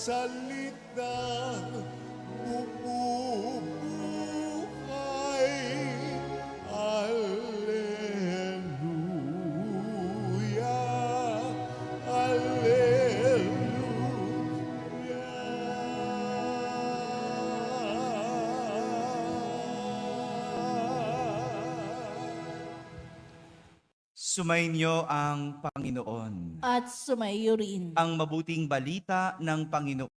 salitang bumubuhay. Alleluia, Sumainyo ang Panginoon. At sumaiyo rin. Ang mabuting balita ng Panginoon.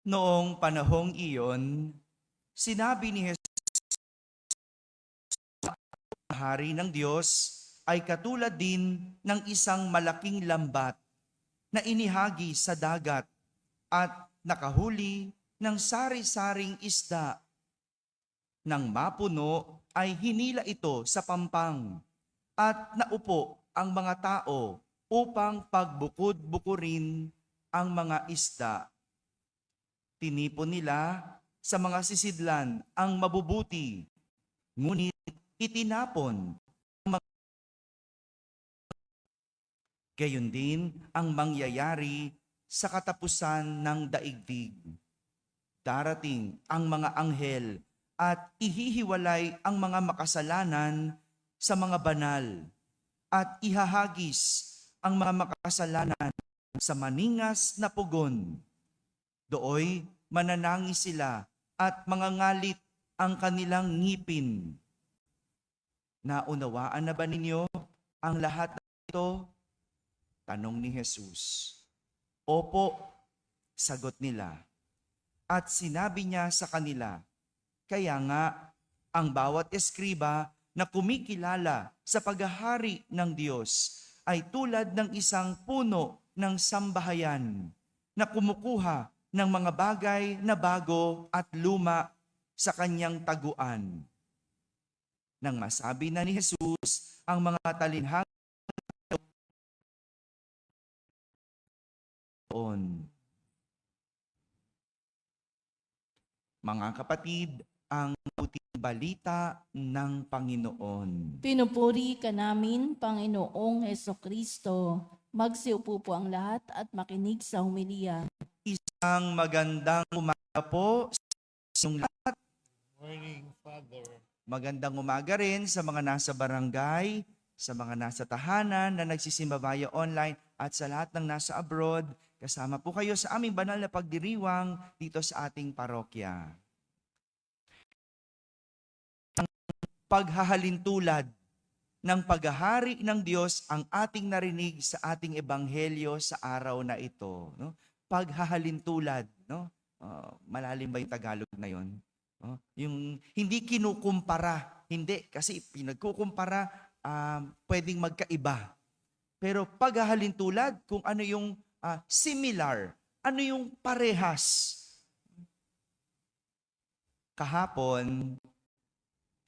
Noong panahong iyon, sinabi ni Jesus, ang hari ng Diyos ay katulad din ng isang malaking lambat na inihagi sa dagat at nakahuli ng sari-saring isda. Nang mapuno ay hinila ito sa pampang at naupo ang mga tao upang pagbukod-bukurin ang mga isda. Tinipon nila sa mga sisidlan ang mabubuti, ngunit itinapon. Gayon din ang mangyayari sa katapusan ng daigdig. Darating ang mga anghel at ihihiwalay ang mga makasalanan sa mga banal at ihahagis ang mga makasalanan sa maningas na pugon. Dooy mananangis sila at mangangalit ang kanilang ngipin. Naunawaan na ba ninyo ang lahat ng ito? Tanong ni Jesus. Opo, sagot nila. At sinabi niya sa kanila, kaya nga ang bawat eskriba na kumikilala sa paghahari ng Diyos ay tulad ng isang puno ng sambahayan na kumukuha ng mga bagay na bago at luma sa kanyang taguan. Nang masabi na ni Jesus ang mga talinhang mga kapatid, ang mabuting balita ng Panginoon. Pinupuri ka namin, Panginoong Hesukristo. Magsiupo po ang lahat at makinig sa humilya. Isang magandang umaga po sa inyong lahat. morning, Father. Magandang umaga rin sa mga nasa barangay, sa mga nasa tahanan na nagsisimba via online at sa lahat ng nasa abroad. Kasama po kayo sa aming banal na pagdiriwang dito sa ating parokya. Ang paghahalintulad ng paghahari ng Diyos ang ating narinig sa ating ebanghelyo sa araw na ito. No? Paghahalintulad. No? Malalim ba yung Tagalog na yun? Yung hindi kinukumpara. Hindi, kasi pinagkukumpara, pwedeng magkaiba. Pero paghahalintulad, kung ano yung similar, ano yung parehas. Kahapon,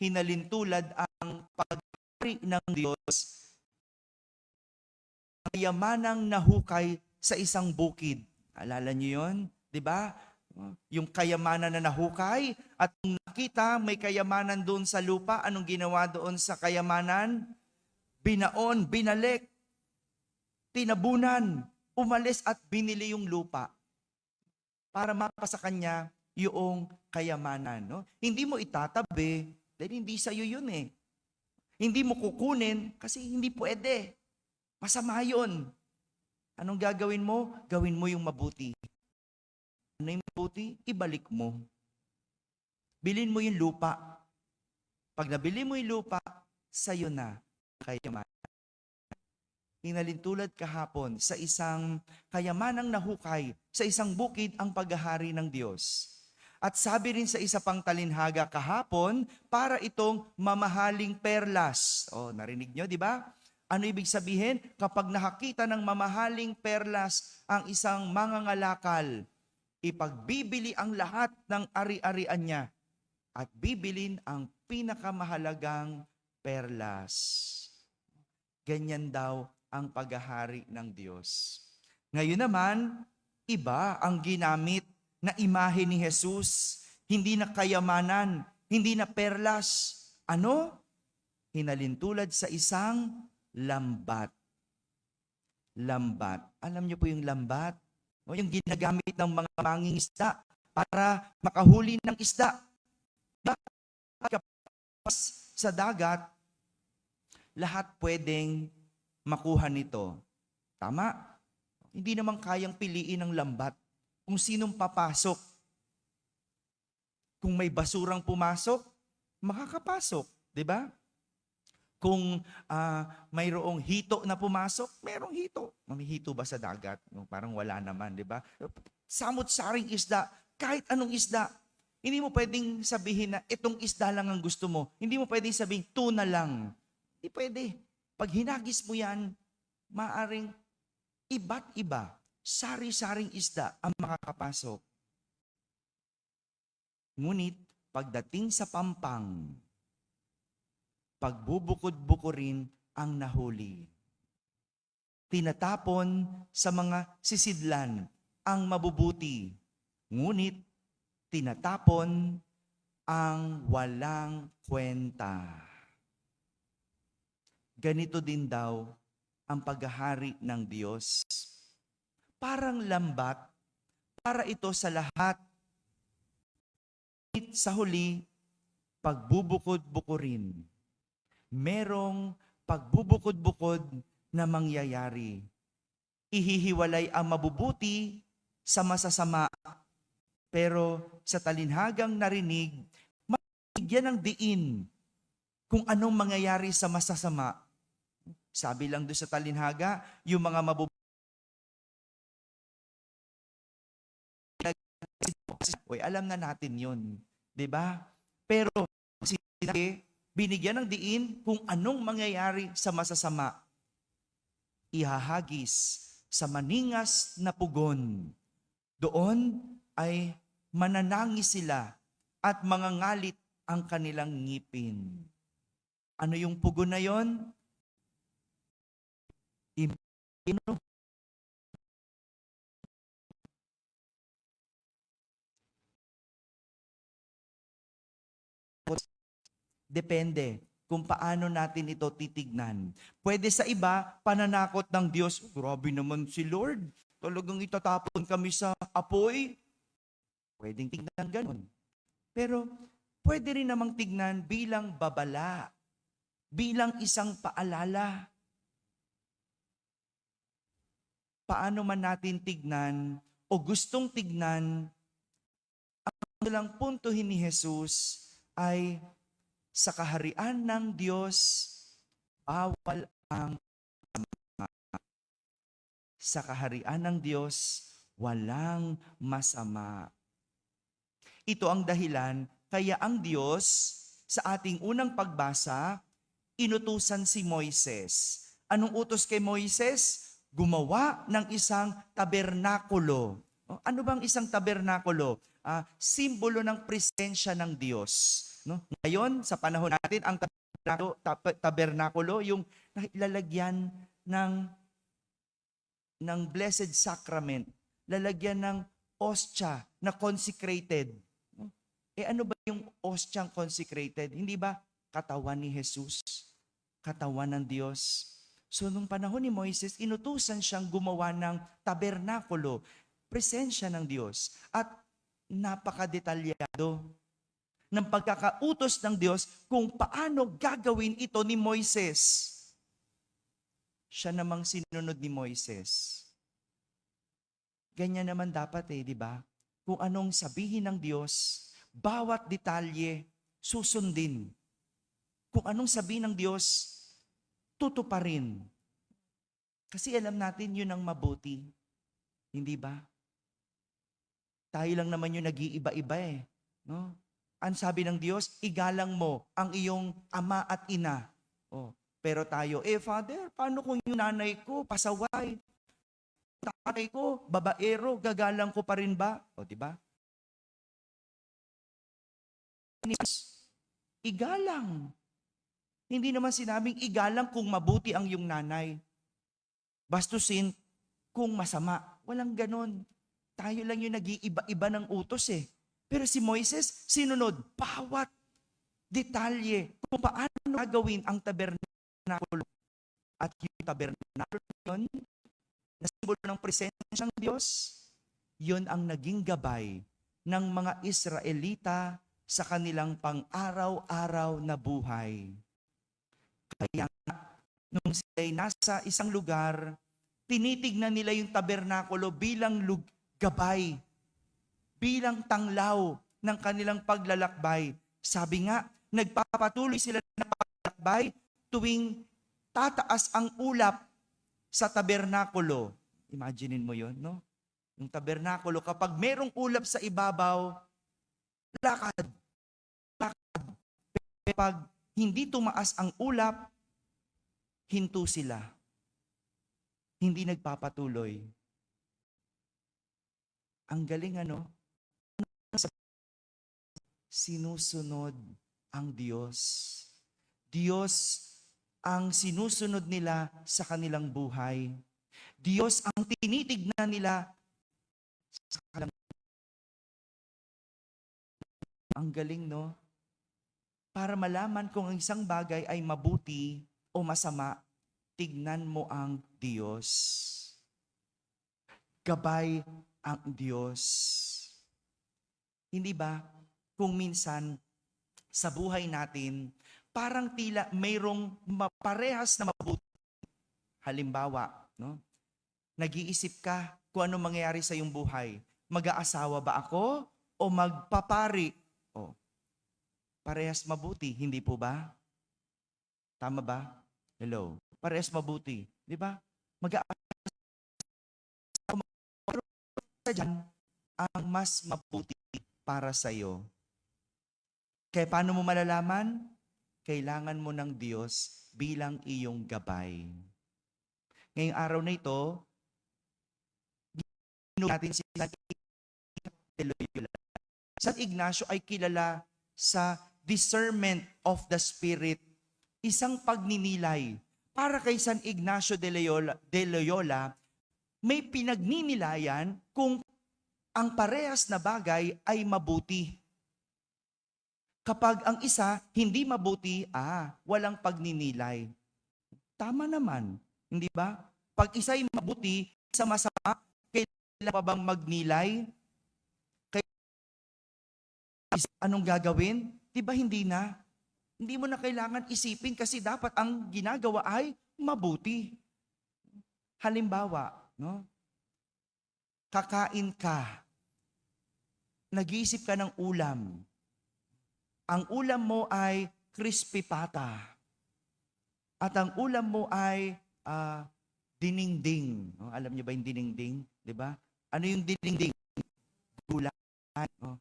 hinalintulad ang paghahari ng Diyos, kayamanang nahukay sa isang bukid. Alala niyo yun? Diba? Yung kayamanan na nahukay at kung nakita may kayamanan doon sa lupa, anong ginawa doon sa kayamanan? Binaon, binalik, tinabunan, umalis at binili yung lupa para mapasa kanya yung kayamanan. No? Hindi mo itatabi dahil hindi sa'yo yun eh. Hindi mo kukunin kasi hindi pwede. Masama yun. Anong gagawin mo? Gawin mo yung mabuti. Ano yung mabuti? Ibalik mo. Bilhin mo yung lupa. Pag nabili mo yung lupa, sa'yo na kayamanan. Hinalintulad kahapon sa isang kayamanang nahukay sa isang bukid ang paghahari ng Diyos. At sabi rin sa isa pang talinhaga kahapon, para itong mamahaling perlas. Narinig nyo, di ba? Ano ibig sabihin? Kapag nakakita ng mamahaling perlas ang isang mangangalakal, ipagbibili ang lahat ng ari-arian niya at bibilin ang pinakamahalagang perlas. Ganyan daw ang paghahari ng Diyos. Ngayon naman, iba ang ginamit na imahe ni Jesus, hindi na kayamanan, hindi na perlas. Ano? Hinalintulad sa isang lambat. Lambat. Alam niyo po yung lambat? O yung ginagamit ng mga mangingisda para makahuli ng isda. Kapas sa dagat, lahat pwedeng makuha nito. Tama? Hindi naman kayang piliin ng lambat kung sinong papasok. Kung may basurang pumasok, makakapasok, di ba? Kung mayroong hito na pumasok, merong hito. May hito ba sa dagat? Parang wala naman, di ba? Samot-saring isda, kahit anong isda. Hindi mo pwedeng sabihin na itong isda lang ang gusto mo. Hindi mo pwedeng sabihin, tuna lang. Hindi pwede. Pag hinagis mo yan, maaring iba't iba, sari-saring isda ang makakapasok. Ngunit, pagdating sa pampang, pagbubukod-bukurin ang nahuli. Tinatapon sa mga sisidlan ang mabubuti, ngunit tinatapon ang walang kwenta. Ganito din daw ang paghahari ng Diyos. Parang lambat, para ito sa lahat. Sa huli, pagbubukod-bukurin. Merong pagbubukod-bukod na mangyayari. Ihihiwalay ang mabubuti sa masasama. Pero sa talinhagang narinig, mabigyan ng diin kung anong mangyayari sa masasama. Sabi lang doon sa talinhaga, yung mga mabubuti. Uy, alam na natin yun. 'Di ba? Pero sinabi, binigyan ng diin kung anong mangyayari sa masasama. Ihahagis sa maningas na pugon. Doon ay mananangis sila at mangangalit ang kanilang ngipin. Ano yung pugon na yon? Depende kung paano natin ito titignan. Pwede sa iba, pananakot ng Diyos. Grabe naman si Lord. Talagang itatapon kami sa apoy. Pwedeng tignan ganun. Pero pwede rin namang tignan bilang babala. Bilang isang paalala. Paano man natin tignan o gustong tignan, ang lang puntuhin ni Jesus ay sa kaharian ng Diyos, bawal ang masama. Sa kaharian ng Diyos, walang masama. Ito ang dahilan, kaya ang Diyos, sa ating unang pagbasa, inutusan si Moises. Anong utos kay Moises? Gumawa ng isang tabernakulo. Ano bang isang tabernakulo? Simbolo ng presensya ng Diyos. No? Ngayon, sa panahon natin, ang tabernakulo, yung lalagyan ng Blessed Sacrament, lalagyan ng ostya na consecrated. Ano ba yung ostyang consecrated? Hindi ba katawan ni Jesus? Katawan ng Diyos? So, nung panahon ni Moises, inutusan siyang gumawa ng tabernakulo, presensya ng Diyos, at napakadetalyado ng pagkakautos ng Diyos kung paano gagawin ito ni Moises. Siya namang sinunod ni Moises. Ganyan naman dapat di ba? Kung anong sabihin ng Diyos, bawat detalye susundin. Kung anong sabihin ng Diyos, tutuparin. Kasi alam natin yun ang mabuti. Hindi ba? Tayo lang naman yung nag-iiba-iba no? Ang sabi ng Diyos, igalang mo ang iyong ama at ina. Pero tayo, Father, paano kung yung nanay ko pasaway? Tatay ko, babaero, gagalang ko pa rin ba? Di ba? Igalang. Hindi naman sinabing igalang kung mabuti ang iyong nanay. Bastusin kung masama. Walang ganon. Tayo lang yung nag-iiba-iba ng utos eh. Pero si Moises, sinunod bawat detalye kung paano gagawin ang tabernakulo. At yung tabernakulo yun, na simbolo ng presensya ng Diyos, yun ang naging gabay ng mga Israelita sa kanilang pang-araw-araw na buhay. Kaya nung sila'y nasa isang lugar, tinitignan nila yung tabernakulo bilang gabay, bilang tanglaw ng kanilang paglalakbay. Sabi nga, nagpapatuloy sila ng paglalakbay tuwing tataas ang ulap sa tabernakulo. Imaginein mo yon, no? Yung tabernakulo, kapag merong ulap sa ibabaw, lakad. Pag hindi tumaas ang ulap, hinto sila. Hindi nagpapatuloy. Ang galing ano? Sinusunod ang Diyos. Diyos ang sinusunod nila sa kanilang buhay. Diyos ang tinitignan nila sa kanilang buhay. Ang galing, no? Para malaman kung ang isang bagay ay mabuti o masama, tignan mo ang Diyos. Gabay ang Diyos. Hindi ba? Kung minsan sa buhay natin, parang tila mayroong parehas na mabuti. Halimbawa, no? Nag-iisip ka kung ano mangyayari sa iyong buhay. Mag-aasawa ba ako o magpapari? O, parehas mabuti, hindi po ba? Tama ba? Hello. Parehas mabuti, di ba? Mag-aasawa dyan ang mas mabuti para sa iyo. Kaya paano mo malalaman? Kailangan mo ng Diyos bilang iyong gabay. Ngayong araw na ito, natin si San Ignacio de Loyola. San Ignacio ay kilala sa discernment of the Spirit, isang pagninilay. Para kay San Ignacio de Loyola, may pinagninilayan kung ang parehas na bagay ay mabuti. Kapag ang isa hindi mabuti, walang pagninilay. Tama naman, hindi ba? Pag isa ay mabuti, isa masama, kailangan pa bang magnilay? Anong gagawin? Di ba hindi na? Hindi mo na kailangan isipin kasi dapat ang ginagawa ay mabuti. Halimbawa, no? Kakain ka. Nag-iisip ka ng ulam. Ang ulam mo ay crispy pata. At ang ulam mo ay dinengdeng. No? Alam niyo ba yung dinengdeng? Di ba? Ano yung dinengdeng? Gulay. No?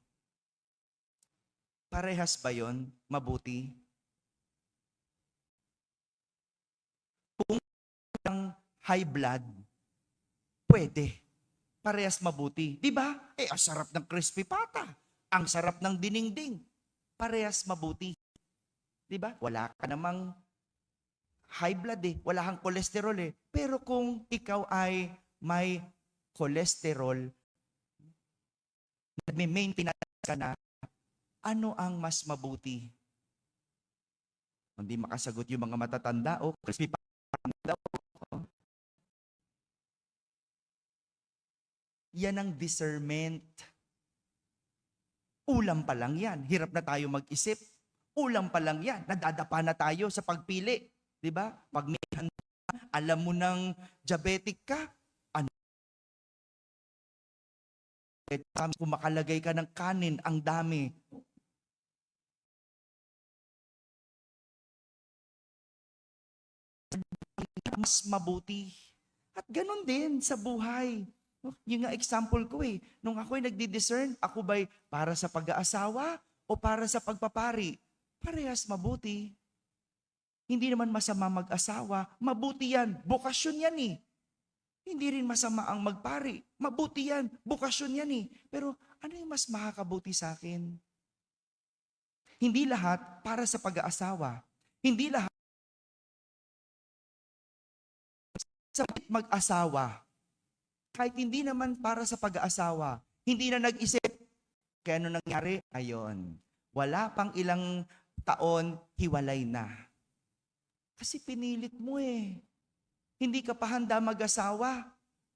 Parehas ba yon? Mabuti? Kung ang high blood, pwede. Parehas mabuti. Di ba? Ang sarap ng crispy pata. Ang sarap ng dinengdeng. Parehas mabuti. Di ba? Wala ka namang high blood eh. Wala kang kolesterol eh. Pero kung ikaw ay may kolesterol, nag-maintain ka na, ano ang mas mabuti? Hindi makasagot yung mga matatanda, crispy pata daw. Yan ang discernment. Ulam pa lang yan. Hirap na tayo mag-isip. Ulam pa lang yan. Nadadapa na tayo sa pagpili. Di ba? Pag may handa, alam mo ng diabetic ka, kung makalagay ka ng kanin, ang dami. Mas mabuti. At ganun din sa buhay. Yung nga example ko nung ako'y nagdi-discern, ako ba'y para sa pag-aasawa o para sa pagpapari? Parehas mabuti. Hindi naman masama mag-asawa. Mabuti yan. Bokasyon yan eh. Hindi rin masama ang magpari. Mabuti yan. Bokasyon yan eh. Pero ano yung mas makakabuti sa akin? Hindi lahat para sa pag-aasawa. Hindi lahat sa mag-asawa. kahit hindi naman para sa pag-aasawa, hindi na nag-isip, kaya ano nangyari? Ayon, wala pang ilang taon, hiwalay na. Kasi pinilit mo eh. Hindi ka pa handa mag-asawa.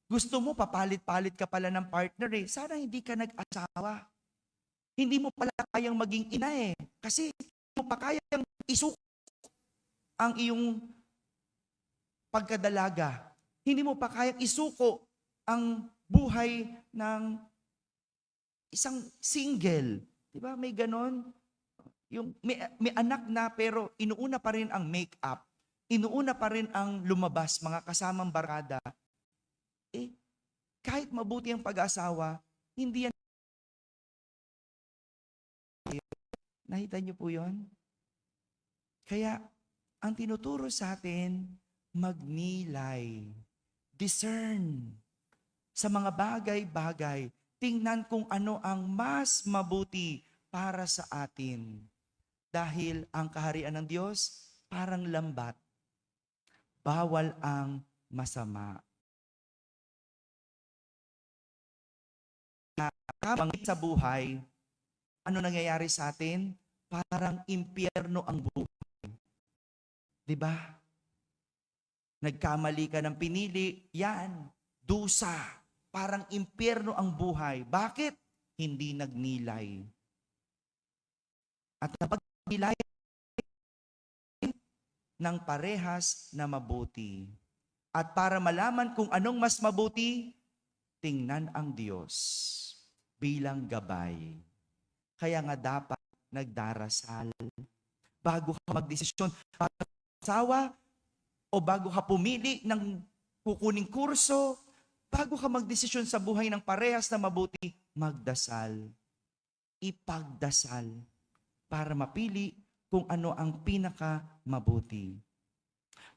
Gusto mo, papalit-palit ka pala ng partner eh. Sana hindi ka nag-asawa. Hindi mo pala kayang maging ina eh. Kasi hindi mo pa kayang isuko ang iyong pagkadalaga. Hindi mo pa kayang isuko ang buhay ng isang single. Diba? May ganon. Yung may anak na pero inuuna pa rin ang make-up. Inuuna pa rin ang lumabas, mga kasamang barkada. Eh, kahit mabuti ang pag-asawa, hindi yan. Nakita niyo po yon? Kaya, ang tinuturo sa atin, magnilay. Discern. Sa mga bagay-bagay, tingnan kung ano ang mas mabuti para sa atin. Dahil ang kaharian ng Diyos, parang lambat. Bawal ang masama. Kapag sa buhay, ano nangyayari sa atin? Parang impyerno ang buhay. Diba? Nagkamali ka ng pinili, yan, dusa. Parang impyerno ang buhay. Bakit? Hindi nagnilay. At kapag nilay ng parehas na mabuti. At para malaman kung anong mas mabuti, tingnan ang Diyos bilang gabay. Kaya nga dapat nagdarasal. Bago ka magdesisyon para asawa, o bago ka pumili ng kukuning kurso, bago ka magdesisyon sa buhay ng parehas na mabuti, magdasal. Ipagdasal para mapili kung ano ang pinaka mabuti.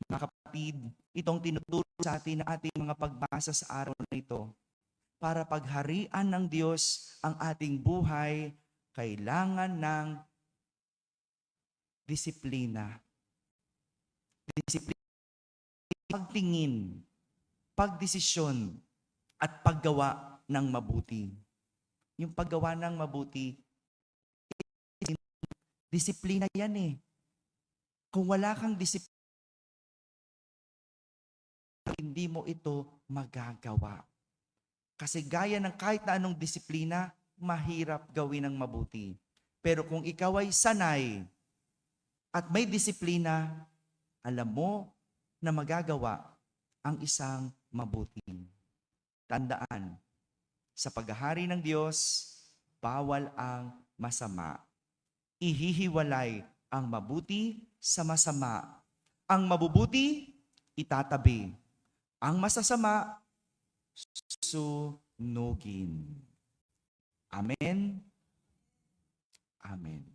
Mga kapatid, itong tinuturo sa atin ng ating mga pagbasa sa araw na ito. Para pagharian ng Diyos ang ating buhay, kailangan ng disiplina. Disiplina, pagtingin, pagdesisyon, at paggawa ng mabuti. Yung paggawa ng mabuti, disiplina yan eh. Kung wala kang disiplina, hindi mo ito magagawa. Kasi gaya ng kahit na anong disiplina, mahirap gawin ng mabuti. Pero kung ikaw ay sanay at may disiplina, alam mo na magagawa ang isang mabuti. Tandaan, sa paghahari ng Diyos, bawal ang masama. Ihihiwalay ang mabuti sa masama. Ang mabubuti, itatabi. Ang masasama, susunugin. Amen? Amen.